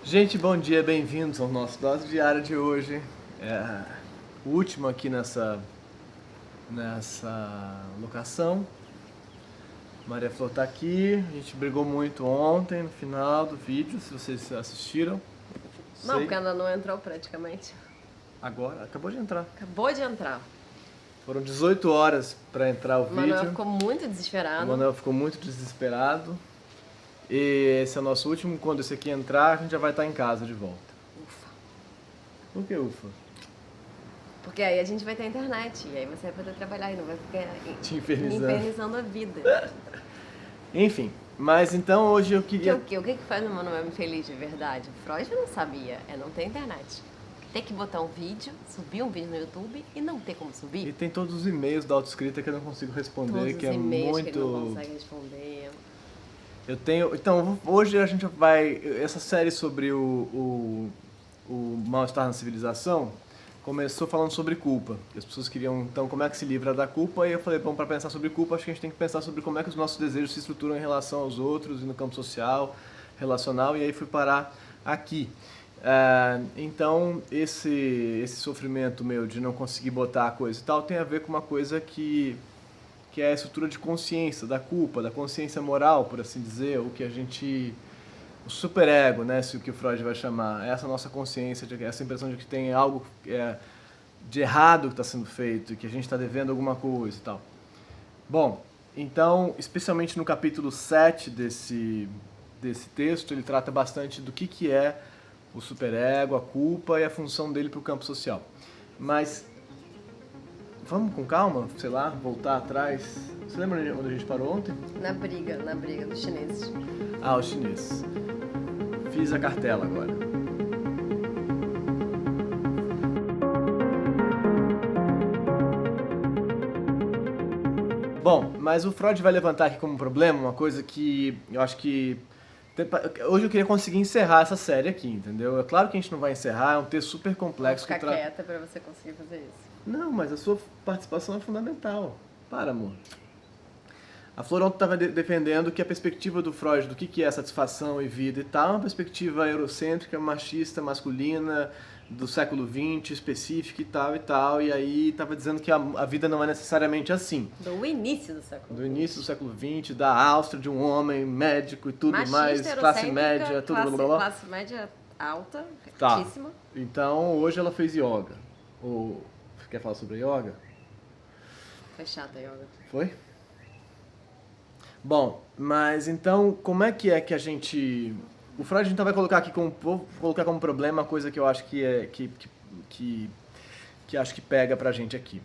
Gente, bom dia, bem-vindos ao nosso dose diária de hoje. O último aqui nessa locação. Maria Flor tá aqui, a gente brigou muito ontem no final do vídeo, se vocês assistiram. Não, Sei. porque ainda não entrou praticamente. Agora, acabou de entrar. Acabou de entrar. Foram 18 horas para entrar o O Manuel vídeo. ficou muito O desesperado. Manuel ficou muito desesperado. E esse é o nosso último, quando esse aqui entrar, a gente já vai estar em casa de volta. Ufa. Por que ufa? Porque aí a gente vai ter internet. E aí você vai poder trabalhar e não vai ficar Te me infernizando. infernizando a vida. Enfim, mas então hoje eu Porque queria... o quê? O que faz o Manuel infeliz de verdade? O Freud não sabia. É não ter internet. Ter que botar um vídeo, subir um vídeo no YouTube e não ter como E subir. tem todos os e-mails da autoescrita que eu não consigo responder, Todos que os é e-mails muito... que ele não consegue responder. Eu tenho... Então, hoje a gente vai... Essa série sobre o mal-estar na civilização começou falando sobre culpa. As pessoas queriam, então, como é que se livra da culpa? E eu falei, bom, para pensar sobre culpa, acho que a gente tem que pensar sobre como é que os nossos desejos se estruturam em relação aos outros e no campo social, relacional, e aí fui parar aqui. Então, esse sofrimento meu de não conseguir botar a coisa e tal tem a ver com uma coisa que é a estrutura de consciência, da culpa, da consciência moral, por assim dizer, o que a gente... O superego, né, se o que o Freud vai chamar, essa nossa consciência, essa impressão de que tem algo de errado que está sendo feito, que a gente está devendo alguma coisa e tal. Bom, então, especialmente no capítulo 7 desse texto, ele trata bastante do que é o superego, a culpa e a função dele para o campo social. Mas vamos com calma, sei lá, voltar atrás. Você lembra onde a gente parou ontem? Na briga dos chineses. Ah, os chineses. Fiz a cartela agora. Bom, mas o Freud vai levantar aqui como problema uma coisa que eu acho que... Hoje eu queria conseguir encerrar essa série aqui, entendeu? É claro que a gente não vai encerrar, é um texto super Vou complexo. ficar quieta pra você conseguir fazer isso. Não, mas a sua participação é fundamental. Para, amor. A Flor ontem estava defendendo que a perspectiva do Freud do que é satisfação e vida e tal é uma perspectiva eurocêntrica, machista, masculina, do século XX, específica e tal, e aí estava dizendo que a vida não é necessariamente assim. Do início do século. Do início do século XX, da Áustria, de um homem médico e tudo Machista, mais, classe eurocêntrica, média, tudo blá blá blá. classe média alta, Tá. altíssima. Então hoje ela fez yoga. Você quer falar sobre yoga? Foi chata a yoga. Foi? Bom, mas então, como é que a gente... O Freud então vai colocar aqui como... Vou colocar como problema uma coisa que eu acho que acho que pega pra gente aqui.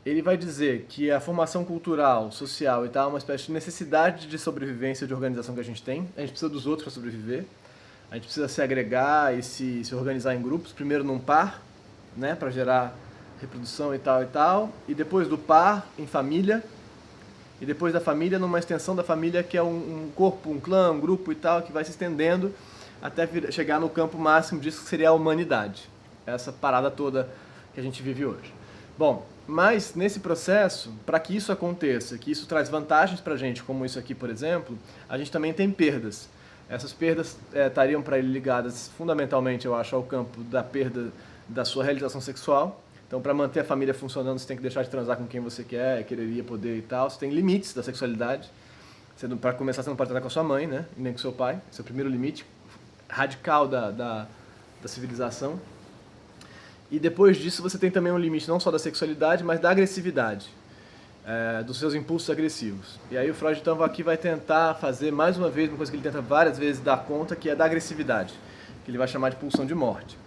Ele vai dizer que a formação cultural, social e tal é uma espécie de necessidade de sobrevivência, de organização que a gente tem. A gente precisa dos outros para sobreviver. A gente precisa se agregar e se organizar em grupos. Primeiro num par, né, para gerar reprodução e tal. E depois do par, em família. E depois da família, numa extensão da família que é um corpo, um clã, um grupo e tal, que vai se estendendo até chegar no campo máximo disso que seria a humanidade. Essa parada toda que a gente vive hoje. Bom, mas nesse processo, para que isso aconteça, que isso traz vantagens para a gente, como isso aqui, por exemplo, a gente também tem perdas. Essas perdas estariam para ele ligadas fundamentalmente, eu acho, ao campo da perda da sua realização sexual. Então, para manter a família funcionando, você tem que deixar de transar com quem você quer, quereria, poder e tal. Você tem limites da sexualidade. Para começar, você não pode transar com a sua mãe, né? E nem com seu pai. Esse é o primeiro limite radical da civilização. E depois disso, você tem também um limite não só da sexualidade, mas da agressividade. Dos seus impulsos agressivos. E aí o Freud, então, aqui vai tentar fazer, mais uma vez, uma coisa que ele tenta várias vezes dar conta, que é da agressividade, que ele vai chamar de pulsão de morte.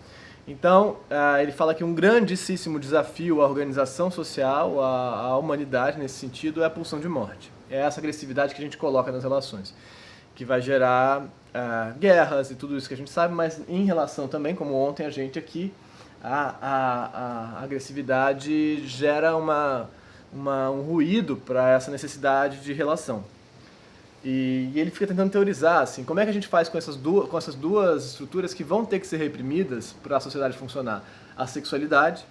Então, ele fala que um grandíssimo desafio à organização social, à humanidade, nesse sentido, é a pulsão de morte. É essa agressividade que a gente coloca nas relações, que vai gerar guerras e tudo isso que a gente sabe, mas em relação também, como ontem a gente aqui, a agressividade gera um ruído para essa necessidade de relação. E ele fica tentando teorizar, assim, como é que a gente faz com essas duas estruturas que vão ter que ser reprimidas para a sociedade funcionar? A sexualidade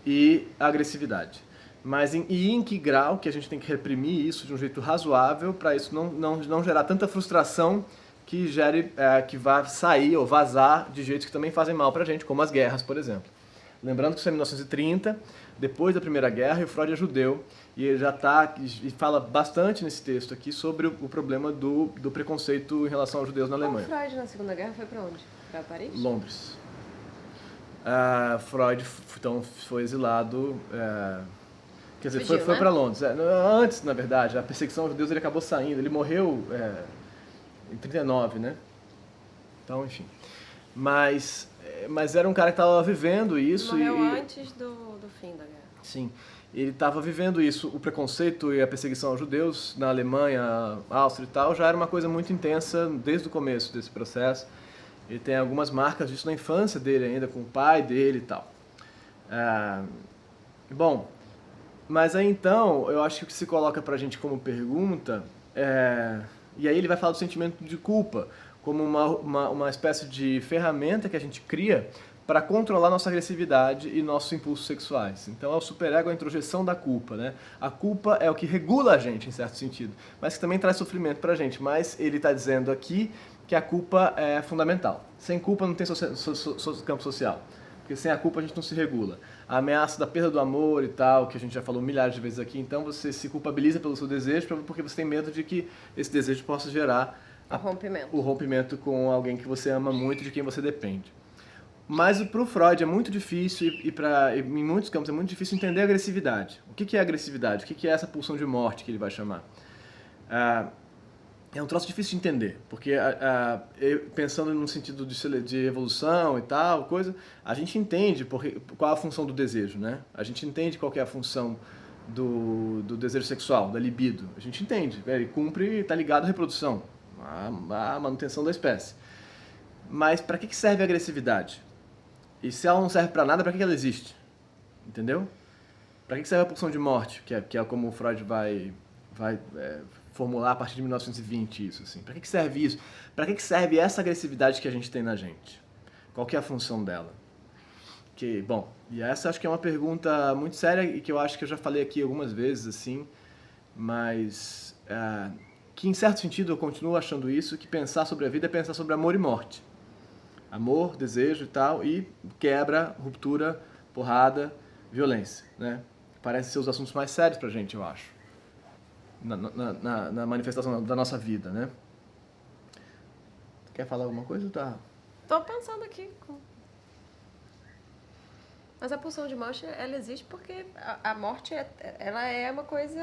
e a agressividade. Mas em que grau que a gente tem que reprimir isso de um jeito razoável para isso não gerar tanta frustração que gere, que vá sair ou vazar de jeitos que também fazem mal pra gente, como as guerras, por exemplo. Lembrando que isso é 1930, depois da Primeira Guerra, e o Freud é judeu, e ele já e fala bastante nesse texto aqui sobre o problema do preconceito em relação aos judeus na Alemanha. O Freud na Segunda Guerra foi pra onde? Pra Paris? Londres. Freud então foi exilado, quer dizer, Fugiu, foi né? para Londres. Antes, na verdade, a perseguição aos judeus ele acabou saindo, ele morreu em 39, né? Então, enfim. Mas era um cara que estava vivendo isso. Morreu antes do fim da guerra. Sim, ele estava vivendo isso. O preconceito e a perseguição aos judeus na Alemanha, Áustria e tal, já era uma coisa muito intensa desde o começo desse processo. Ele tem algumas marcas disso na infância dele ainda, com o pai dele e tal. Bom, mas aí então, eu acho que o que se coloca pra gente como pergunta e aí ele vai falar do sentimento de culpa como uma espécie de ferramenta que a gente cria para controlar nossa agressividade e nossos impulsos sexuais. Então é o superego, a introjeção da culpa, né? A culpa é o que regula a gente, em certo sentido, mas que também traz sofrimento pra gente. Mas ele está dizendo aqui que a culpa é fundamental. Sem culpa não tem campo social. Porque sem a culpa a gente não se regula. A ameaça da perda do amor e tal, que a gente já falou milhares de vezes aqui, então você se culpabiliza pelo seu desejo porque você tem medo de que esse desejo possa gerar o rompimento com alguém que você ama muito, de quem você depende. Mas para o Freud é muito difícil e em muitos campos é muito difícil entender a agressividade. O que é agressividade? O que é essa pulsão de morte que ele vai chamar? É um troço difícil de entender, porque pensando no sentido de evolução e tal, coisa, a gente entende qual é a função do desejo, né? A gente entende qual que é a função do desejo sexual, da libido. A gente entende, ele cumpre, está ligado à reprodução, à manutenção da espécie. Mas para que serve a agressividade? E se ela não serve para nada, para que ela existe? Entendeu? Para que serve a pulsão de morte, que é como o Freud vai formular a partir de 1920 isso, assim. Para que serve isso? Para que serve essa agressividade que a gente tem na gente? Qual que é a função dela? Bom, e essa acho que é uma pergunta muito séria e que eu acho que eu já falei aqui algumas vezes, assim, mas que em certo sentido eu continuo achando isso, que pensar sobre a vida é pensar sobre amor e morte. Amor, desejo e tal, e quebra, ruptura, porrada, violência, né? Parecem ser os assuntos mais sérios pra gente, eu acho. Na manifestação da nossa vida, né? Quer falar alguma coisa? Tá. Tô pensando aqui. Mas a pulsão de morte, ela existe porque a morte, ela é uma coisa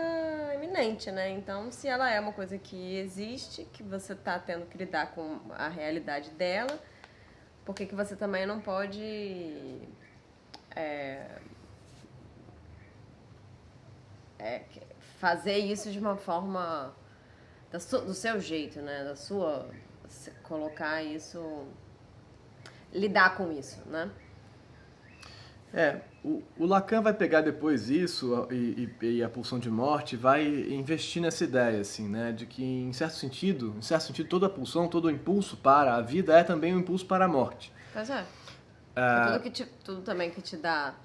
iminente, né? Então, se ela é uma coisa que existe, que você tá tendo que lidar com a realidade dela, por que você também não pode fazer isso de uma forma do seu jeito, né? Colocar isso, lidar com isso, né? O Lacan vai pegar depois isso e a pulsão de morte vai investir nessa ideia, assim, né, de que em certo sentido toda a pulsão, todo o impulso para a vida é também um impulso para a morte. Pois é. Tudo também que te dá,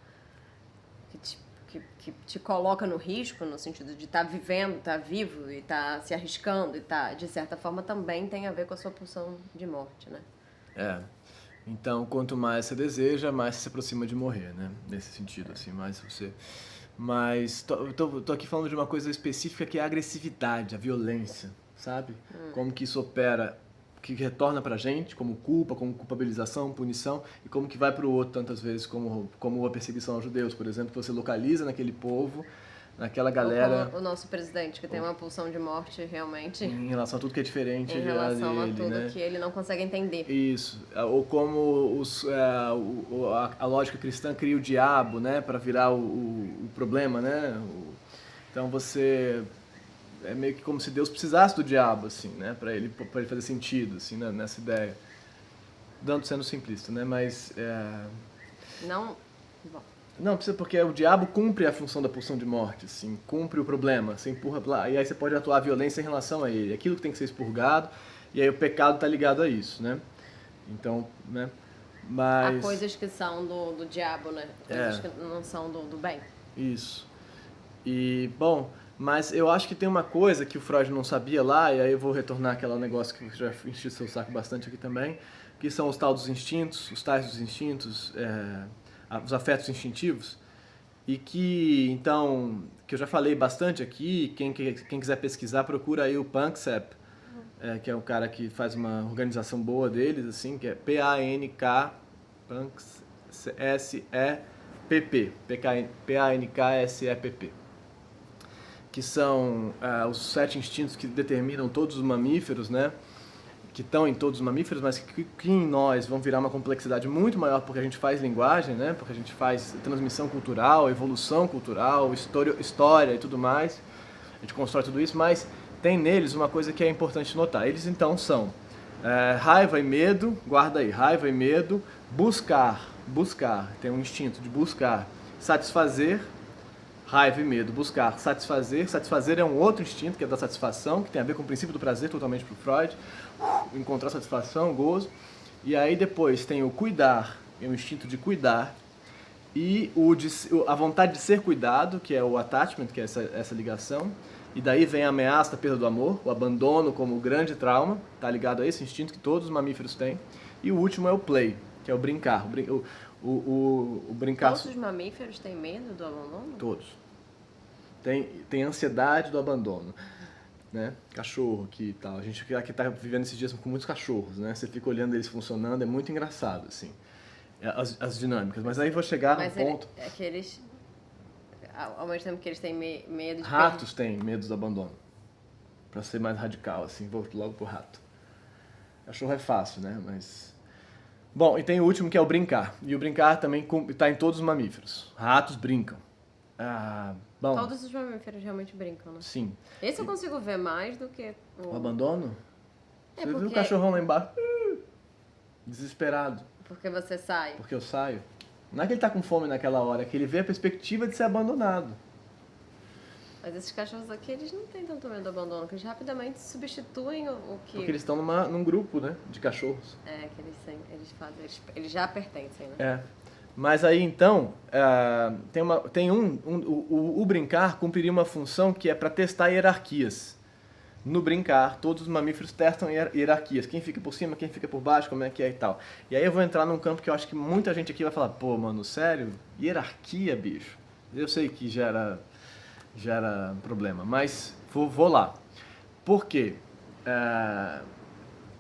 que te coloca no risco, no sentido de estar vivendo, estar vivo e estar se arriscando e de certa forma também tem a ver com a sua pulsão de morte, né? Então, quanto mais você deseja, mais você se aproxima de morrer, né? Nesse sentido, assim, mais você... Mas tô aqui falando de uma coisa específica que é a agressividade, a violência, sabe? Como que isso opera, que retorna pra gente, como culpa, como culpabilização, punição, e como que vai pro outro tantas vezes, como a perseguição aos judeus, por exemplo, que você localiza naquele povo, naquela galera... Ou como o nosso presidente, que tem uma pulsão de morte realmente... Em relação a tudo que é diferente em relação dele, a tudo, né? que ele não consegue entender. Isso. Ou como a lógica cristã cria o diabo, né? Para virar o problema, né? Então você... É meio que como se Deus precisasse do diabo, assim, né? Para ele fazer sentido, assim, né? Nessa ideia. Sendo simplista, né? Mas... Não... Bom... Não, precisa, porque o diabo cumpre a função da pulsão de morte, assim, cumpre o problema, você empurra lá, e aí você pode atuar a violência em relação a ele, aquilo que tem que ser expurgado, e aí o pecado está ligado a isso, né? Então, né? Mas... Há coisas que são do diabo, né? Coisas que não são do bem. Isso. E, bom, Mas eu acho que tem uma coisa que o Freud não sabia lá, e aí eu vou retornar àquele negócio que eu já enchi seu saco bastante aqui também, que são os tais dos instintos, os afetos instintivos, e que, então, que eu já falei bastante aqui, quem quiser pesquisar, procura aí o Panksepp, que é um cara que faz uma organização boa deles, assim, que é P-A-N-K, S-E-P-P, P-A-N-K-S-E-P-P, que são os 7 instintos que determinam todos os mamíferos, né? Que estão em todos os mamíferos, mas que em nós vão virar uma complexidade muito maior porque a gente faz linguagem, né? Porque a gente faz transmissão cultural, evolução cultural, história e tudo mais. A gente constrói tudo isso, mas tem neles uma coisa que é importante notar. Eles então são raiva e medo, guarda aí, raiva e medo, buscar, tem um instinto de buscar, satisfazer, raiva e medo, buscar, satisfazer é um outro instinto que é da satisfação, que tem a ver com o princípio do prazer, totalmente para o Freud, encontrar satisfação, gozo, e aí depois tem o cuidar, é o instinto de cuidar, e a vontade de ser cuidado, que é o attachment, que é essa ligação, e daí vem a ameaça da perda do amor, o abandono como o grande trauma, tá ligado a esse instinto que todos os mamíferos têm, e o último é o play, que é o brincar, o brincar. Todos os mamíferos têm medo do abandono? Todos. Tem ansiedade do abandono, né? Cachorro aqui e tal. A gente aqui tá vivendo esses dias com muitos cachorros, né? Você fica olhando eles funcionando, é muito engraçado, assim, as dinâmicas. Mas aí vou chegar num ponto... É que eles, ao mesmo tempo que eles têm medo de... Ratos têm medo do abandono. Pra ser mais radical, assim, vou logo pro rato. Cachorro é fácil, né? Mas... Bom, e tem o último que é o brincar. E o brincar também tá em todos os mamíferos. Ratos brincam. Bom, todos os mamíferos realmente brincam, né? Sim. Esse eu consigo ver mais do que o abandono? Você viu o cachorrão lá embaixo? Desesperado. Porque você sai. Porque eu saio. Não é que ele tá com fome naquela hora, é que ele vê a perspectiva de ser abandonado. Mas esses cachorros aqui, eles não têm tanto medo do abandono, que eles rapidamente substituem o que... Porque eles estão num grupo, né, de cachorros. Que eles já pertencem, né? Mas aí, então, o brincar cumpriria uma função que é para testar hierarquias. No brincar, todos os mamíferos testam hierarquias. Quem fica por cima, quem fica por baixo, como é que é e tal. E aí eu vou entrar num campo que eu acho que muita gente aqui vai falar, pô, mano, sério? Hierarquia, bicho? Eu sei que gera problema, mas vou lá. Por quê?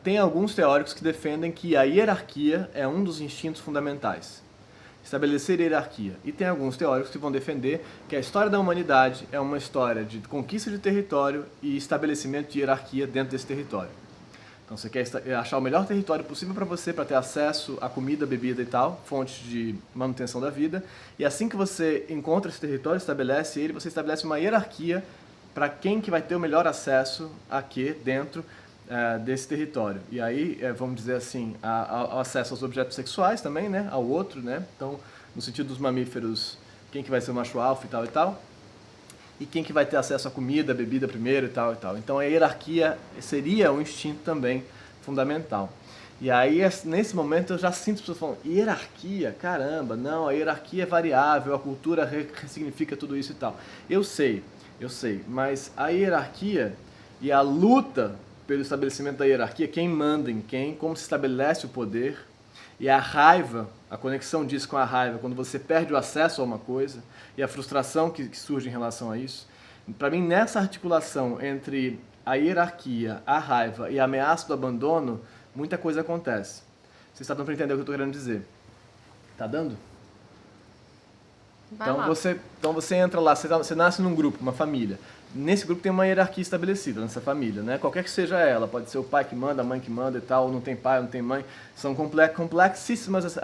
Tem alguns teóricos que defendem que a hierarquia é um dos instintos fundamentais. Estabelecer hierarquia. E tem alguns teóricos que vão defender que a história da humanidade é uma história de conquista de território e estabelecimento de hierarquia dentro desse território. Então você quer achar o melhor território possível para você, para ter acesso a comida, bebida e tal, fontes de manutenção da vida. E assim que você encontra esse território, estabelece ele, você estabelece uma hierarquia para quem que vai ter o melhor acesso aqui dentro desse território. E aí, vamos dizer assim, ao acesso aos objetos sexuais também, né, ao outro, né? Então, no sentido dos mamíferos, quem que vai ser o macho alfa e tal e tal. E quem que vai ter acesso à comida, à bebida primeiro e tal e tal. Então, a hierarquia seria um instinto também fundamental. E aí, nesse momento, eu já sinto as pessoas falando, hierarquia? Caramba, não, a hierarquia é variável, a cultura ressignifica tudo isso e tal. Eu sei, mas a hierarquia e a luta pelo estabelecimento da hierarquia, quem manda em quem, como se estabelece o poder, e a raiva, a conexão disso com a raiva, quando você perde o acesso a uma coisa, e a frustração que surge em relação a isso. Para mim, nessa articulação entre a hierarquia, a raiva e a ameaça do abandono, muita coisa acontece. Vocês estão para entender o que eu estou querendo dizer? Tá dando? Então você entra lá, você nasce num grupo, uma família. Nesse grupo tem uma hierarquia estabelecida, nessa família, né? Qualquer que seja ela, pode ser o pai que manda, a mãe que manda e tal, não tem pai, não tem mãe. São complexíssimas os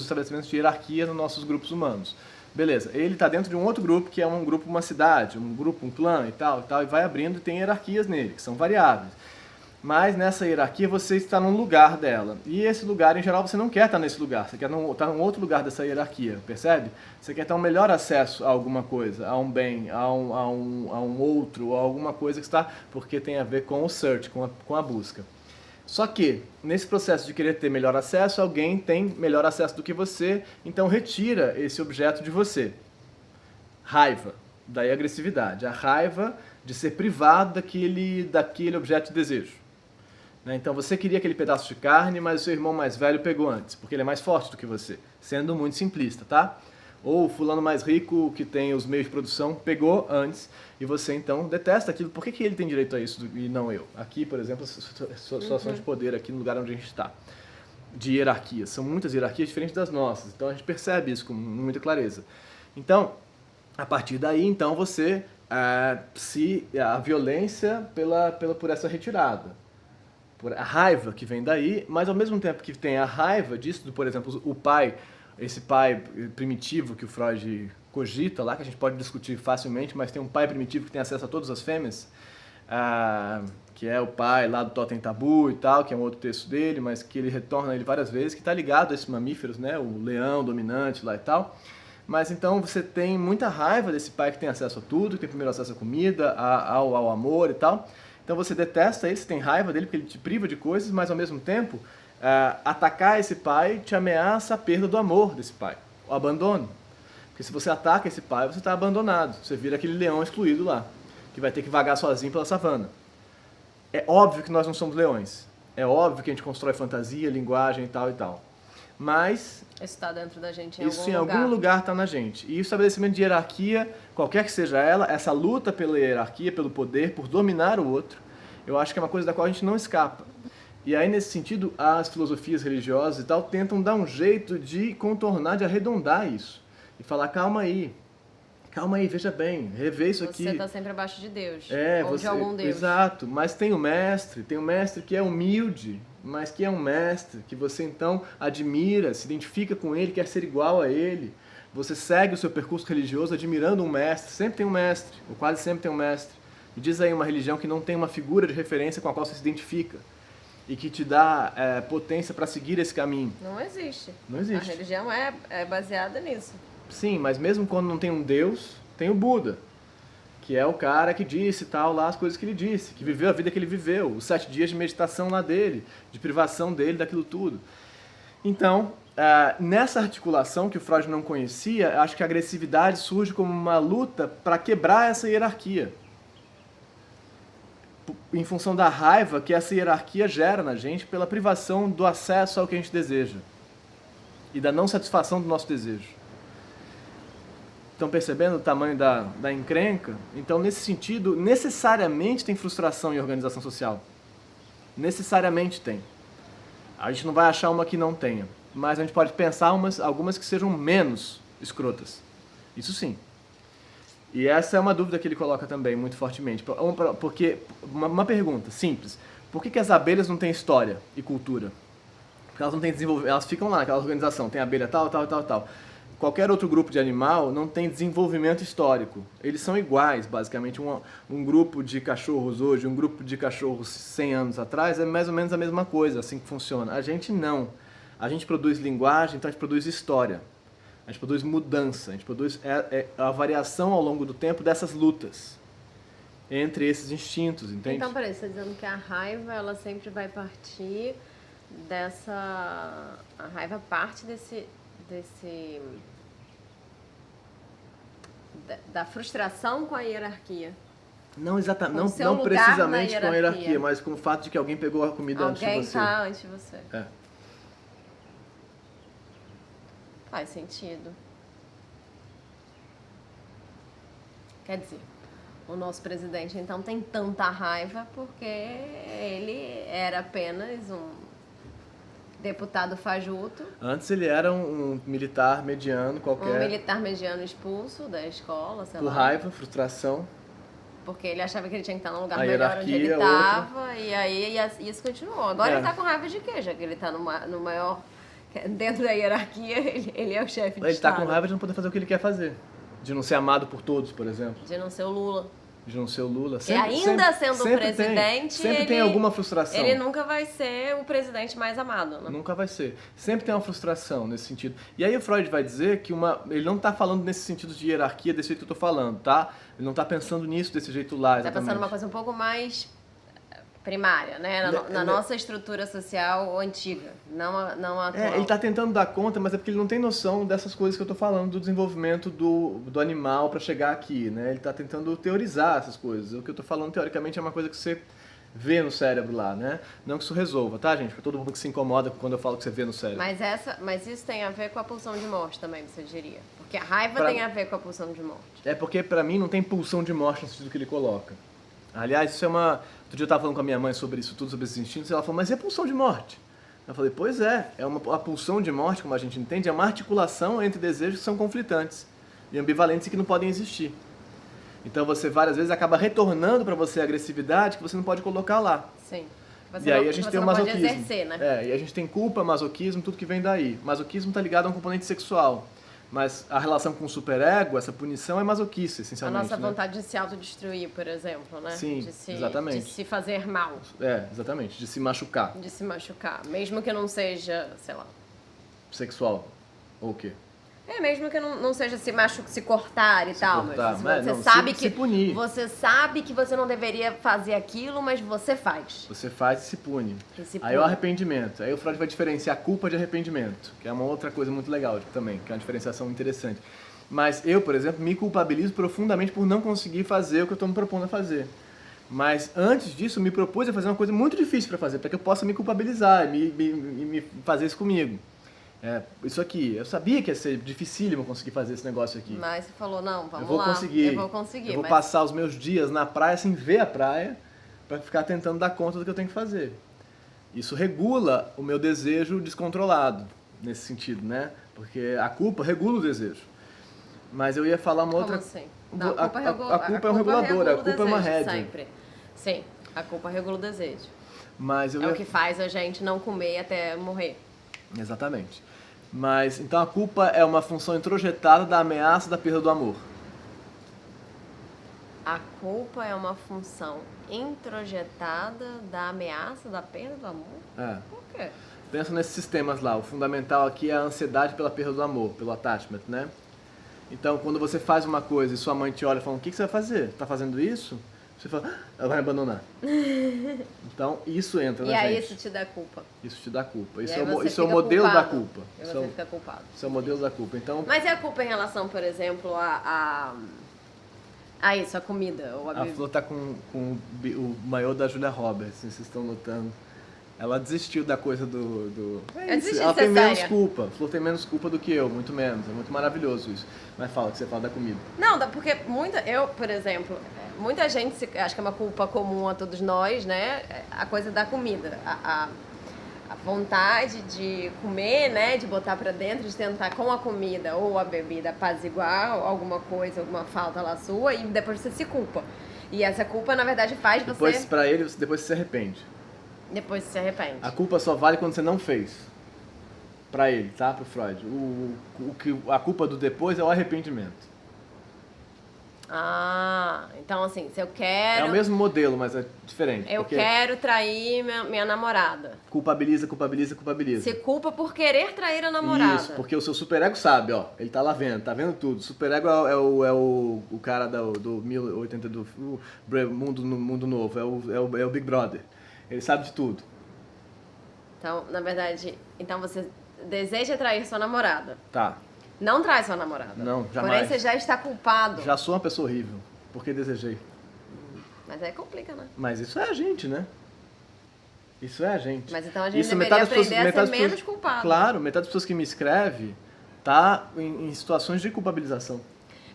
estabelecimentos de hierarquia nos nossos grupos humanos. Beleza, ele está dentro de um outro grupo, que é um grupo, uma cidade, um grupo, um clã e tal, e vai abrindo e tem hierarquias nele, que são variáveis. Mas nessa hierarquia você está num lugar dela. E esse lugar, em geral, você não quer estar nesse lugar. Você quer estar num outro lugar dessa hierarquia, percebe? Você quer ter um melhor acesso a alguma coisa, a um bem, a um outro, a alguma coisa que está... Porque tem a ver com o search, com a busca. Só que, nesse processo de querer ter melhor acesso, alguém tem melhor acesso do que você, então retira esse objeto de você. Raiva. Daí a agressividade, a raiva de ser privado daquele objeto de desejo. Né? Então você queria aquele pedaço de carne, mas o seu irmão mais velho pegou antes, porque ele é mais forte do que você, sendo muito simplista, tá? Ou o fulano mais rico, que tem os meios de produção, pegou antes, e você então detesta aquilo. Por que ele tem direito a isso e não eu? Aqui, por exemplo, situação de poder aqui no lugar onde a gente está. De hierarquias. São muitas hierarquias diferentes das nossas. Então a gente percebe isso com muita clareza. Então, a partir daí, então, você a violência por essa retirada. Por a raiva que vem daí, mas ao mesmo tempo que tem a raiva disso, por exemplo, o pai, esse pai primitivo que o Freud cogita lá, que a gente pode discutir facilmente, mas tem um pai primitivo que tem acesso a todas as fêmeas, que é o pai lá do Totem Tabu e tal, que é um outro texto dele, mas que ele retorna a ele várias vezes, que está ligado a esses mamíferos, né, o leão dominante lá e tal. Mas então você tem muita raiva desse pai que tem acesso a tudo, que tem primeiro acesso à comida, ao amor e tal. Então você detesta ele, você tem raiva dele porque ele te priva de coisas, mas ao mesmo tempo, atacar esse pai te ameaça a perda do amor desse pai, o abandono. Porque se você ataca esse pai, você está abandonado, você vira aquele leão excluído lá, que vai ter que vagar sozinho pela savana. É óbvio que nós não somos leões, é óbvio que a gente constrói fantasia, linguagem e tal e tal. Mas isso está dentro da gente em algum lugar está na gente. E o estabelecimento de hierarquia, qualquer que seja ela, essa luta pela hierarquia, pelo poder, por dominar o outro, eu acho que é uma coisa da qual a gente não escapa. E aí, nesse sentido, as filosofias religiosas e tal tentam dar um jeito de contornar, de arredondar isso. E falar, calma aí, veja bem, rever isso aqui. Você está sempre abaixo de Deus, ou de algum Deus. Exato, mas tem um mestre que é humilde, mas que é um mestre, que você então admira, se identifica com ele, quer ser igual a ele. Você segue o seu percurso religioso admirando um mestre, sempre tem um mestre, ou quase sempre tem um mestre. E diz aí uma religião que não tem uma figura de referência com a qual você se identifica e que te dá potência para seguir esse caminho. Não existe. Não existe. A religião é baseada nisso. Sim, mas mesmo quando não tem um Deus, tem o Buda, que é o cara que disse tal lá as coisas que ele disse, que viveu a vida que ele viveu, os 7 dias de meditação lá dele, de privação dele daquilo tudo. Então, nessa articulação que o Freud não conhecia, acho que a agressividade surge como uma luta para quebrar essa hierarquia. Em função da raiva que essa hierarquia gera na gente pela privação do acesso ao que a gente deseja e da não satisfação do nosso desejo. Estão percebendo o tamanho da encrenca? Então, nesse sentido, necessariamente tem frustração em organização social. Necessariamente tem. A gente não vai achar uma que não tenha, mas a gente pode pensar algumas que sejam menos escrotas. Isso sim. E essa é uma dúvida que ele coloca também, muito fortemente. Porque, uma pergunta simples, por que as abelhas não têm história e cultura? Porque elas não têm desenvolvimento, elas ficam lá naquela organização, tem abelha tal, tal, tal, tal. Qualquer outro grupo de animal não tem desenvolvimento histórico. Eles são iguais, basicamente. Um grupo de cachorros hoje, um grupo de cachorros 100 anos atrás é mais ou menos a mesma coisa, assim que funciona. A gente não. A gente produz linguagem, então a gente produz história. A gente produz mudança, a gente produz a variação ao longo do tempo dessas lutas entre esses instintos, entende? Então, peraí, você está dizendo que a raiva, ela sempre vai partir dessa... A raiva parte da frustração com a hierarquia. Não exatamente, não precisamente com a hierarquia, mas com o fato de que alguém pegou a comida antes de você. Alguém está antes de você. É. Faz sentido. Quer dizer, o nosso presidente então tem tanta raiva porque ele era apenas um deputado fajuto. Antes ele era um militar mediano qualquer. Um militar mediano expulso da escola, sei lá. Por raiva, frustração. Porque ele achava que ele tinha que estar num lugar A melhor onde ele hierarquia, estava. E aí isso continuou. Agora ele tá com raiva de quê? Já que ele tá no maior... Dentro da hierarquia, ele é o chefe de Estado. Ele tá com raiva de não poder fazer o que ele quer fazer. De não ser amado por todos, por exemplo. De não ser o Lula. De não ser o Lula. E ainda sendo o presidente, sempre tem alguma frustração. Ele nunca vai ser o presidente mais amado, né? Nunca vai ser. Sempre tem uma frustração nesse sentido. E aí o Freud vai dizer que ele não está falando nesse sentido de hierarquia desse jeito que eu estou falando, tá? Ele não está pensando nisso desse jeito lá, exatamente. Está pensando uma coisa um pouco mais primária, né? Na nossa estrutura social antiga, não a atual. Ele tá tentando dar conta, mas é porque ele não tem noção dessas coisas que eu tô falando, do desenvolvimento do animal para chegar aqui, né? Ele tá tentando teorizar essas coisas. O que eu tô falando, teoricamente, é uma coisa que você vê no cérebro lá, né? Não que isso resolva, tá, gente? Pra todo mundo que se incomoda quando eu falo que você vê no cérebro. Mas isso tem a ver com a pulsão de morte também, você diria? Porque a raiva tem a ver com a pulsão de morte. É porque, pra mim, não tem pulsão de morte no sentido que ele coloca. Aliás, isso é uma... Outro dia eu estava falando com a minha mãe sobre isso tudo, sobre esses instintos, e ela falou, mas e a pulsão de morte? Eu falei, pois é, a pulsão de morte, como a gente entende, é uma articulação entre desejos que são conflitantes e ambivalentes e que não podem existir. Então você várias vezes acaba retornando para você a agressividade que você não pode colocar lá. Sim. E aí a gente tem o masoquismo. Pode exercer, né? E a gente tem culpa, masoquismo, tudo que vem daí. Masoquismo está ligado a um componente sexual. Mas a relação com o superego, essa punição é masoquista, essencialmente. A nossa vontade de se autodestruir, por exemplo, né? Sim, exatamente. De se fazer mal. Exatamente, de se machucar. De se machucar, mesmo que não seja, sei lá... Sexual, ou o quê? Mesmo que não seja se machucar, se cortar e tal. Cortar, mas você não, sabe se punir. Você sabe que você não deveria fazer aquilo, mas você faz. Você faz e se pune. Se Aí é o arrependimento. Aí o Freud vai diferenciar a culpa de arrependimento, que é uma outra coisa muito legal também, que é uma diferenciação interessante. Mas eu, por exemplo, me culpabilizo profundamente por não conseguir fazer o que eu estou me propondo a fazer. Mas antes disso, me propus a fazer uma coisa muito difícil para fazer, para que eu possa me culpabilizar e me fazer isso comigo. Isso aqui, eu sabia que ia ser dificílimo conseguir fazer esse negócio aqui. Mas você falou, não, vamos lá, eu vou conseguir. Eu vou passar os meus dias na praia sem ver a praia, para ficar tentando dar conta do que eu tenho que fazer. Isso regula o meu desejo descontrolado, nesse sentido, né? Porque a culpa regula o desejo. Mas eu ia falar uma outra... Como assim? Não, a culpa é um regulador, a culpa é uma rédea. Sempre. Sim, a culpa regula o desejo. Mas o que faz a gente não comer até morrer. Exatamente. Mas, então a culpa é uma função introjetada da ameaça da perda do amor. A culpa é uma função introjetada da ameaça da perda do amor? Por quê? Pensa nesses sistemas lá. O fundamental aqui é a ansiedade pela perda do amor, pelo attachment, né? Então, quando você faz uma coisa e sua mãe te olha e fala, o que você vai fazer? Tá fazendo isso? Você fala, ela vai me abandonar. Então, isso entra na gente. E aí isso te dá culpa. Isso te dá culpa. Isso é o modelo da culpa. E você fica culpado. Isso é o modelo da culpa. Então, mas é a culpa em relação, por exemplo, a isso, a comida ou a bebida? A Flor tá com o maiô da Julia Roberts, vocês estão notando. Ela desistiu da coisa do... Ela tem menos culpa. A Flor tem menos culpa do que eu, muito menos. É muito maravilhoso isso. Mas fala, que você fala da comida. Não, porque eu, por exemplo, muita gente acho que é uma culpa comum a todos nós, né? A coisa da comida. A vontade de comer, né? De botar pra dentro, de tentar com a comida ou a bebida apaziguar alguma coisa, alguma falta lá sua, e depois você se culpa. E essa culpa, na verdade, faz depois, pra ele, depois você se arrepende. Depois você se arrepende. A culpa só vale quando você não fez. Pra ele, tá? Pro Freud. A culpa do depois é o arrependimento. Então assim, se eu quero... É o mesmo modelo, mas é diferente. Eu quero trair minha namorada. Culpabiliza. Se culpa por querer trair a namorada. Isso, porque o seu superego sabe, ó. Ele tá lá vendo, tá vendo tudo. O superego é o cara do 1080 do mundo novo. É o Big Brother. Ele sabe de tudo. Então, na verdade, você deseja trair sua namorada. Tá. Não trai sua namorada. Não, jamais. Porém, você já está culpado. Já sou uma pessoa horrível, porque desejei. Mas aí complica, né? Mas isso é a gente, né? Isso é a gente. Mas então a gente deveria aprender a ser menos culpado. Claro, metade das pessoas que me escreve tá em situações de culpabilização.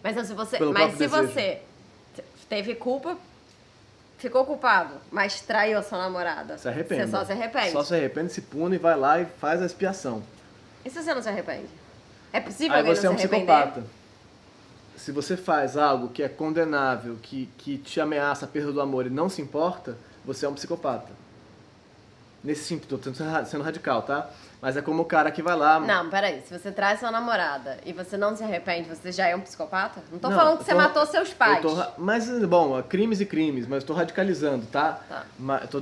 Mas então, se você teve culpa, ficou culpado, mas traiu a sua namorada. Se arrepende. Você só se arrepende. Só se arrepende, se pune, vai lá e faz a expiação. E se você não se arrepende? É possível aí alguém você não é um se arrepender? psicopata. Se você faz algo que é condenável, que te ameaça a perda do amor e não se importa, você é um psicopata. Nesse sentido, tô sendo radical, tá? Mas é como o cara que vai lá... Não, peraí. Se você traz sua namorada e você não se arrepende, você já é um psicopata? Não tô falando que você matou seus pais. Mas, bom, crimes e crimes, mas eu tô radicalizando, tá?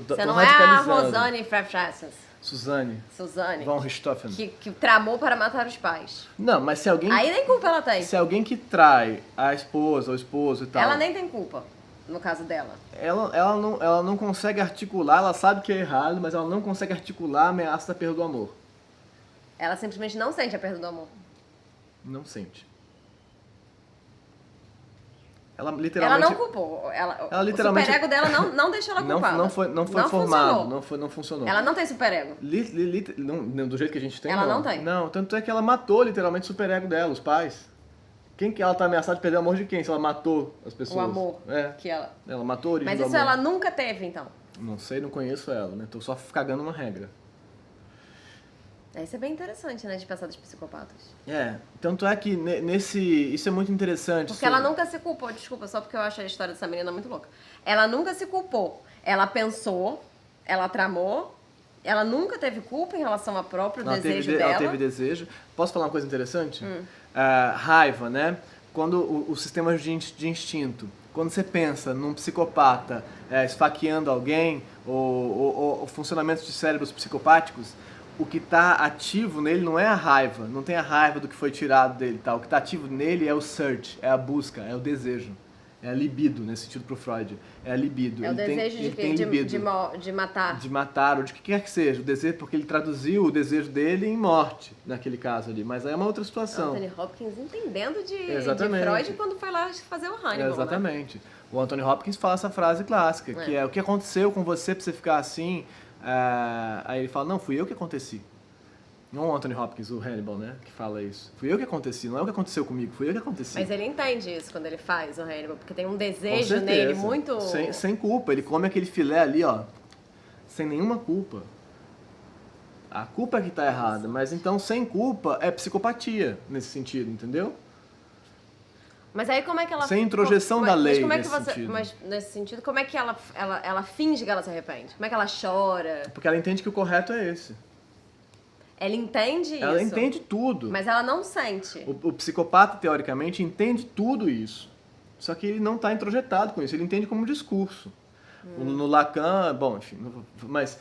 Você não é a Rosane Frefrassas. Suzane. Von Richthofen. Que tramou para matar os pais. Não, mas se alguém... Aí nem culpa ela tem. Se alguém que trai a esposa ou o esposo e tal... Ela nem tem culpa. no caso dela. Ela não consegue articular, ela sabe que é errado, mas ela não consegue articular a ameaça da perda do amor. Ela simplesmente não sente a perda do amor. Não sente. Ela literalmente... Ela não culpou. Ela literalmente... O superego dela não deixou ela culpada. Não foi formado, não funcionou. Ela não tem superego. Do jeito que a gente tem, ela não tem. Não, tanto é que ela matou literalmente o superego dela, os pais. Quem que ela tá ameaçada de perder o amor de quem? Se ela matou as pessoas. O amor que ela matou a origem do amor. Mas isso ela nunca teve, então? Não sei, não conheço ela, né? Tô só cagando uma regra. Isso é bem interessante, né, de pensar dos psicopatas. Tanto é que isso é muito interessante. Porque ela nunca se culpou, desculpa, só porque eu acho a história dessa menina muito louca. Ela nunca se culpou. Ela pensou, ela tramou, ela nunca teve culpa em relação ao próprio desejo dela. Ela teve desejo. Posso falar uma coisa interessante? Raiva, né? Quando o sistema de instinto, quando você pensa num psicopata esfaqueando alguém, ou funcionamentos de cérebros psicopáticos, o que está ativo nele não é a raiva, não tem a raiva do que foi tirado dele, tá? O que está ativo nele é o search, é a busca, é o desejo, é a libido, nesse sentido pro Freud, é a libido. É o desejo de matar. De matar, ou de que quer que seja, o desejo, porque ele traduziu o desejo dele em morte, naquele caso ali, mas aí é uma outra situação. Anthony Hopkins entendendo de Freud quando foi lá fazer o Hannibal, exatamente. Né? O Anthony Hopkins fala essa frase clássica, que é o que aconteceu com você pra você ficar assim. Aí ele fala, não, fui eu que aconteci. Não o Anthony Hopkins, o Hannibal, né, que fala isso. Fui eu que aconteci, não é o que aconteceu comigo, fui eu que aconteci. Mas ele entende isso quando ele faz o Hannibal, porque tem um desejo nele muito... Sem culpa, ele come aquele filé ali, ó, sem nenhuma culpa. A culpa é que tá errada, mas então sem culpa é psicopatia nesse sentido, entendeu? Mas aí como é que ela... Sem introjeção da lei sentido. Mas nesse sentido, como é que ela finge que ela se arrepende? Como é que ela chora? Porque ela entende que o correto é esse. Ela entende isso? Ela entende tudo. Mas ela não sente. O psicopata, teoricamente, entende tudo isso. Só que ele não está introjetado com isso. Ele entende como um discurso. No Lacan, bom, enfim, mas...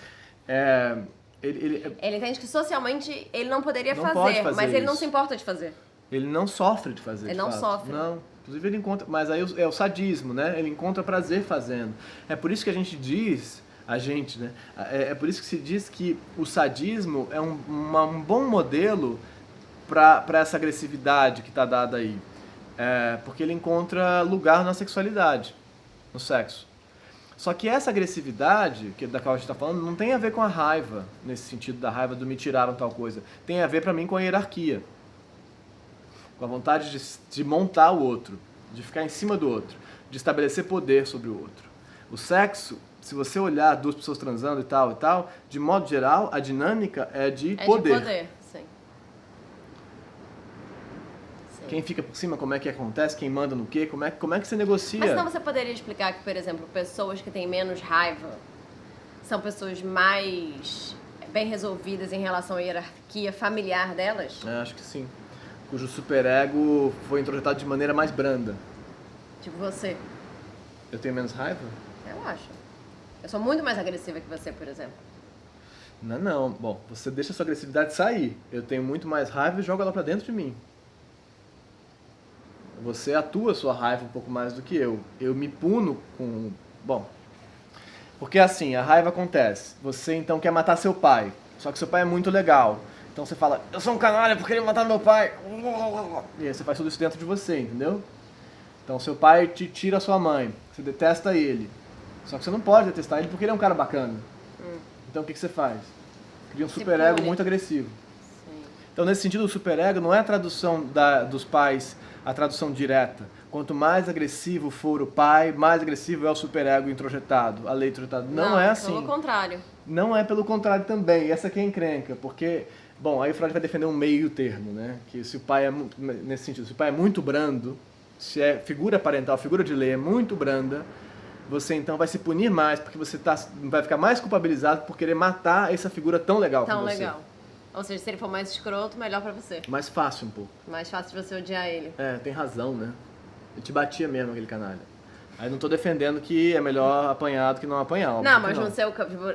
Ele entende que socialmente ele não poderia fazer, mas ele não se importa de fazer. Ele não sofre de fazer. Ele não sofre. Não. Inclusive ele encontra... Mas aí é o sadismo, né? Ele encontra prazer fazendo. É por isso que a gente diz... né? É por isso que se diz que o sadismo é um bom modelo para essa agressividade que está dada aí. Porque ele encontra lugar na sexualidade, no sexo. Só que essa agressividade, da qual a gente está falando, não tem a ver com a raiva, nesse sentido da raiva do me tiraram tal coisa. Tem a ver, para mim, com a hierarquia. Com a vontade de montar o outro, de ficar em cima do outro, de estabelecer poder sobre o outro. O sexo, se você olhar duas pessoas transando e tal, de modo geral, a dinâmica é de poder. De poder, sim. Quem fica por cima, como é que acontece, quem manda no quê, como é que você negocia. Mas então você poderia explicar que, por exemplo, pessoas que têm menos raiva são pessoas mais bem resolvidas em relação à hierarquia familiar delas? Acho que sim. Cujo superego foi introjetado de maneira mais branda. Tipo você. Eu tenho menos raiva? Eu acho. Eu sou muito mais agressiva que você, por exemplo. Não. Bom, você deixa a sua agressividade sair. Eu tenho muito mais raiva e jogo ela pra dentro de mim. Você atua a sua raiva um pouco mais do que eu. Eu me puno com... Bom, porque assim, a raiva acontece. Você então quer matar seu pai. Só que seu pai é muito legal. Então você fala, eu sou um canalha porque ele matar meu pai. E aí você faz tudo isso dentro de você, entendeu? Então seu pai te tira a sua mãe. Você detesta ele. Só que você não pode detestar ele porque ele é um cara bacana. Então o que você faz? Cria um superego muito agressivo. Sim. Então nesse sentido o superego não é a tradução dos pais, a tradução direta. Quanto mais agressivo for o pai, mais agressivo é o superego introjetado, a lei introjetada. Não é assim. Pelo contrário. Não é pelo contrário também. Essa aqui é a encrenca, porque... Bom, aí o Freud vai defender um meio termo, né? Que se o pai é... Nesse sentido, se o pai é muito brando, se é figura parental, figura de lei é muito branda, você então vai se punir mais, porque você vai ficar mais culpabilizado por querer matar essa figura tão legal como você. Tão legal. Ou seja, se ele for mais escroto, melhor pra você. Mais fácil um pouco. Mais fácil de você odiar ele. Tem razão, né? Ele te batia mesmo, aquele canalha. Aí não tô defendendo que é melhor apanhar do que não apanhar. Não, mas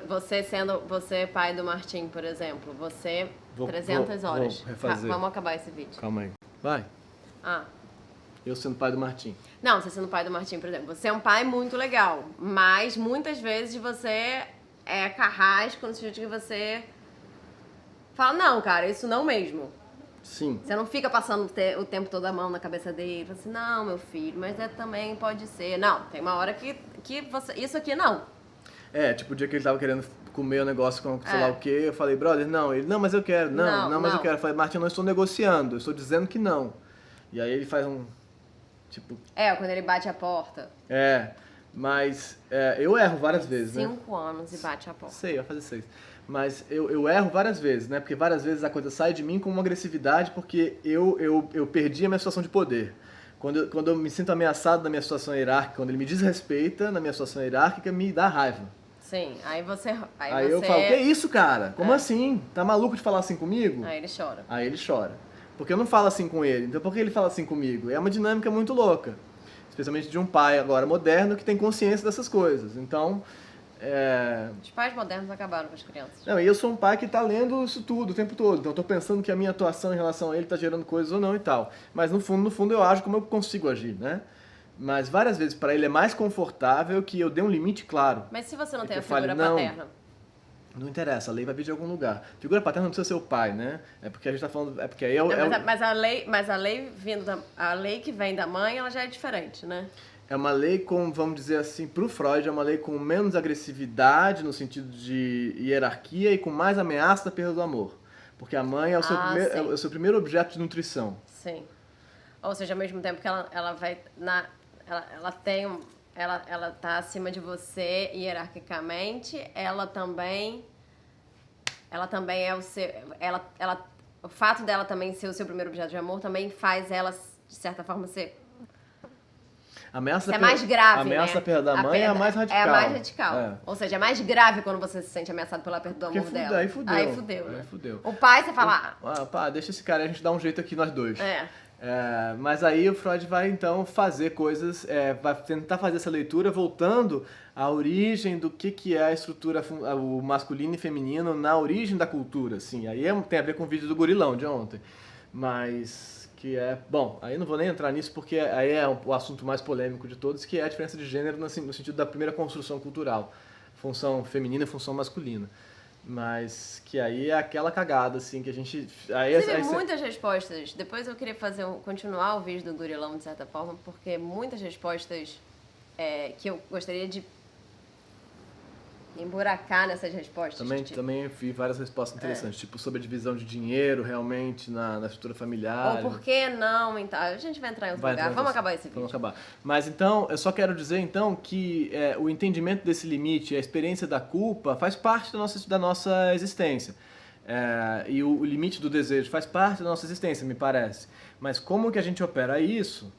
você sendo pai do Martim, por exemplo, você 300 horas. Vou refazer. Vamos acabar esse vídeo. Calma aí. Vai. Eu sendo pai do Martim. Não, você sendo pai do Martim, por exemplo. Você é um pai muito legal, mas muitas vezes você é carrasco no sentido que você fala, não, cara, isso não mesmo. Sim. Você não fica passando o tempo todo a mão na cabeça dele. Fala assim, não, meu filho, mas também pode ser. Não, tem uma hora que você... Isso aqui não. Tipo o dia que ele tava querendo comer o negócio com sei lá o quê, eu falei, brother, não, mas eu quero, não, mas eu quero. Eu falei, Martim, eu não estou negociando, eu estou dizendo que não. E aí ele faz um, tipo... quando ele bate a porta. Mas eu erro várias vezes, 5 anos e bate a porta. Sei, vai fazer 6. Mas eu erro várias vezes, né? Porque várias vezes a coisa sai de mim com uma agressividade porque eu perdi a minha situação de poder. Quando eu me sinto ameaçado na minha situação hierárquica, quando ele me desrespeita na minha situação hierárquica, me dá raiva. Sim, aí você... Aí eu falo, que isso, cara? Como assim? Tá maluco de falar assim comigo? Aí ele chora. Aí ele chora. Porque eu não falo assim com ele, então por que ele fala assim comigo? É uma dinâmica muito louca. Especialmente de um pai agora moderno que tem consciência dessas coisas. Então... Os pais modernos acabaram com as crianças. Não, e eu sou um pai que tá lendo isso tudo o tempo todo. Então eu tô pensando que a minha atuação em relação a ele tá gerando coisas ou não e tal. Mas no fundo eu ajo como eu consigo agir, né? Mas várias vezes para ele é mais confortável que eu dê um limite claro. Mas se você não tem a fale, figura paterna? Não interessa, a lei vai vir de algum lugar. Figura paterna não precisa ser o pai, né? É porque a gente tá falando... É porque aí mas a lei a lei que vem da mãe, ela já é diferente, né? É uma lei com, vamos dizer assim, pro Freud, é uma lei com menos agressividade no sentido de hierarquia e com mais ameaça da perda do amor. Porque a mãe é o seu primeiro objeto de nutrição. Sim. Ou seja, ao mesmo tempo que ela vai... Ela tá acima de você hierarquicamente, ela também é o seu... o fato dela também ser o seu primeiro objeto de amor também faz ela, de certa forma, ser... É mais grave, a ameaça da perda da mãe é a mais radical. É a mais radical. Ou seja, é mais grave quando você se sente ameaçado pela perda do amor dela. Aí fudeu. Né? Aí fudeu. O pai, você fala... Pá, deixa esse cara aí, a gente dá um jeito aqui nós dois. Mas aí o Freud vai então fazer coisas, vai tentar fazer essa leitura voltando à origem do que é a estrutura, o masculino e feminino na origem da cultura, assim. Aí tem a ver com o vídeo do gorilão de ontem. Mas... Bom, aí não vou nem entrar nisso porque aí é o assunto mais polêmico de todos, que é a diferença de gênero no sentido da primeira construção cultural. Função feminina e função masculina. Mas que aí é aquela cagada, assim, que a gente... Teve muitas respostas. Depois eu queria continuar o vídeo do gorilão, de certa forma, porque muitas respostas que eu gostaria de emburacar nessas respostas. Também vi várias respostas interessantes, tipo sobre a divisão de dinheiro realmente na estrutura familiar. Ou por que não, então. A gente vai entrar em outro lugar. Vamos acabar esse vídeo. Vamos acabar. Mas então, eu só quero dizer então que o entendimento desse limite, a experiência da culpa faz parte da nossa existência. E o limite do desejo faz parte da nossa existência, me parece. Mas como que a gente opera isso?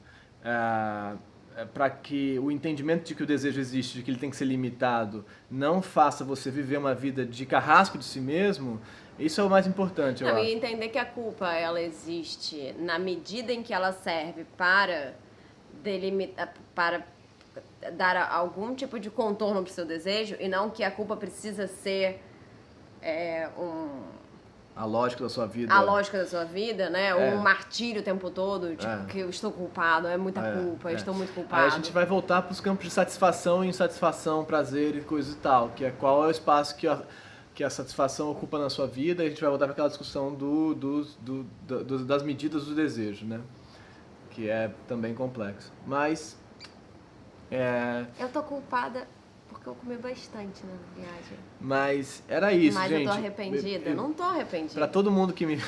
Para que o entendimento de que o desejo existe, de que ele tem que ser limitado, não faça você viver uma vida de carrasco de si mesmo, isso é o mais importante, eu acho. E entender que a culpa, ela existe na medida em que ela serve para delimitar, para dar algum tipo de contorno para o seu desejo, e não que a culpa precisa ser a lógica da sua vida. A lógica da sua vida, né? Um martírio o tempo todo, tipo, que eu estou culpado, é muita culpa, eu estou muito culpado. Aí a gente vai voltar para os campos de satisfação e insatisfação, prazer e coisa e tal, que é qual é o espaço que a satisfação ocupa na sua vida, e a gente vai voltar para aquela discussão das medidas do desejo, né? Que é também complexo. Mas... Eu tô culpada... porque eu comi bastante na viagem. Mas era isso, mas gente. Mas eu tô arrependida? Não tô arrependida. Pra todo mundo que me...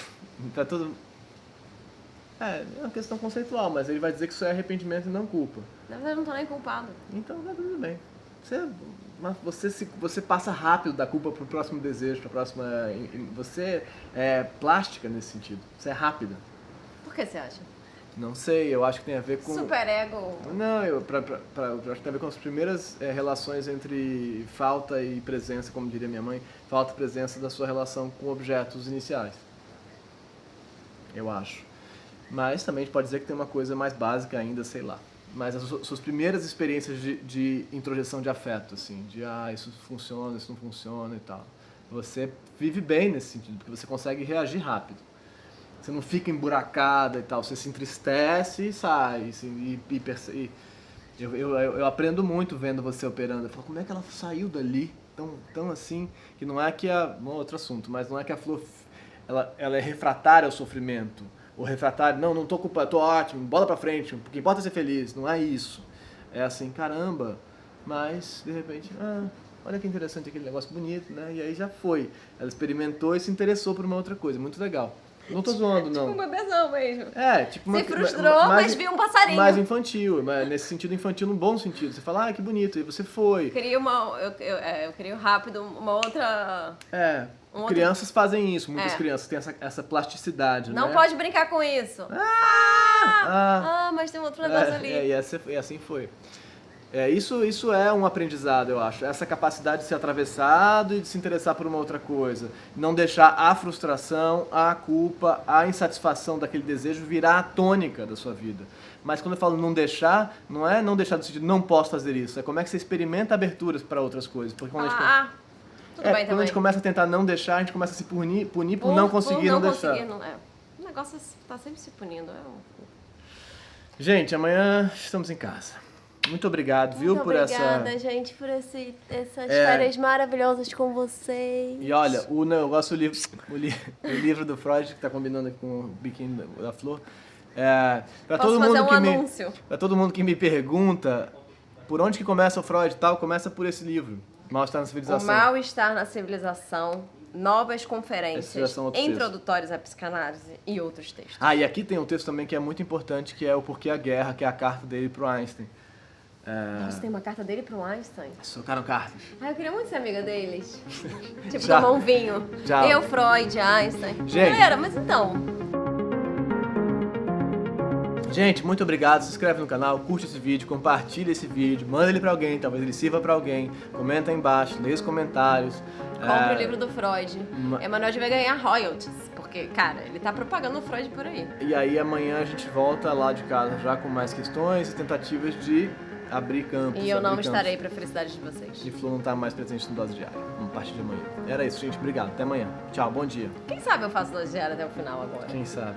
É uma questão conceitual, mas ele vai dizer que isso é arrependimento e não culpa. Na verdade, eu não tô nem culpado. Então, tá tudo bem. Você passa rápido da culpa pro próximo desejo, pra próxima... Você é plástica nesse sentido. Você é rápida. Por que você acha? Não sei, eu acho que tem a ver com... Superego? Não, eu acho que tem a ver com as primeiras relações entre falta e presença, como diria minha mãe, falta e presença da sua relação com objetos iniciais. Eu acho. Mas também a gente pode dizer que tem uma coisa mais básica ainda, sei lá. Mas as suas primeiras experiências de introjeção de afeto, assim, de isso funciona, isso não funciona e tal. Você vive bem nesse sentido, porque você consegue reagir rápido. Você não fica emburacada e tal, você se entristece e sai. Eu aprendo muito vendo você operando. Eu falo, como é que ela saiu dali tão assim, que não é que um outro assunto, mas não é que a Flor, ela é refratária ao sofrimento. Ou refratária, não tô culpado, tô ótimo, bola pra frente, o que importa é ser feliz, não é isso. É assim, caramba, mas de repente, olha que interessante aquele negócio bonito, né? E aí já foi. Ela experimentou e se interessou por uma outra coisa, muito legal. Não tô zoando, não. Tipo um bebezão mesmo. Tipo se frustrou, mas viu um passarinho. Mais infantil, mas nesse sentido infantil, num bom sentido. Você fala, que bonito, e você foi. Eu queria rápido uma outra... Crianças fazem isso, muitas crianças têm essa plasticidade, Não né? pode brincar com isso. Mas tem um outro negócio ali. E assim foi. Isso é um aprendizado, eu acho. Essa capacidade de ser atravessado e de se interessar por uma outra coisa. Não deixar a frustração, a culpa, a insatisfação daquele desejo virar a tônica da sua vida. Mas quando eu falo não deixar, não é não deixar no sentido de não posso fazer isso. É como é que você experimenta aberturas para outras coisas. Porque quando tudo bem quando a gente começa a tentar não deixar, a gente começa a se punir por não conseguir não deixar. O negócio tá sempre se punindo. Gente, amanhã estamos em casa. Muito obrigado, viu, por essa... Muito obrigada, gente, por essas férias maravilhosas com vocês. E olha, o negócio, o livro do Freud, que tá combinando aqui com o biquíni da Flor, Posso fazer um anúncio? Pra todo mundo que me pergunta por onde que começa o Freud e tal, começa por esse livro, Mal-Estar na Civilização. O Mal-Estar na Civilização, novas conferências introdutórias à psicanálise e outros textos. E aqui tem um texto também que é muito importante, que é o Porquê a Guerra, que é a carta dele pro Einstein. Nossa, tem uma carta dele pro Einstein? Socaram cartas. Eu queria muito ser amiga deles. Tipo, tomar um vinho. Eu, Freud, Einstein. Gente. Galera, mas então... Gente, muito obrigado. Se inscreve no canal, curte esse vídeo, compartilha esse vídeo, manda ele pra alguém, talvez ele sirva pra alguém. Comenta aí embaixo, lê os comentários. Compre o livro do Freud. Emanuel vai ganhar royalties, porque, cara, ele tá propagando o Freud por aí. E aí amanhã a gente volta lá de casa já com mais questões e tentativas de abrir campos. E eu não estarei pra felicidade de vocês. E Flor não tá mais presente no Dose Diária, a partir de amanhã. Era isso, gente. Obrigado. Até amanhã. Tchau, bom dia. Quem sabe eu faço Dose Diária até o final agora? Quem sabe.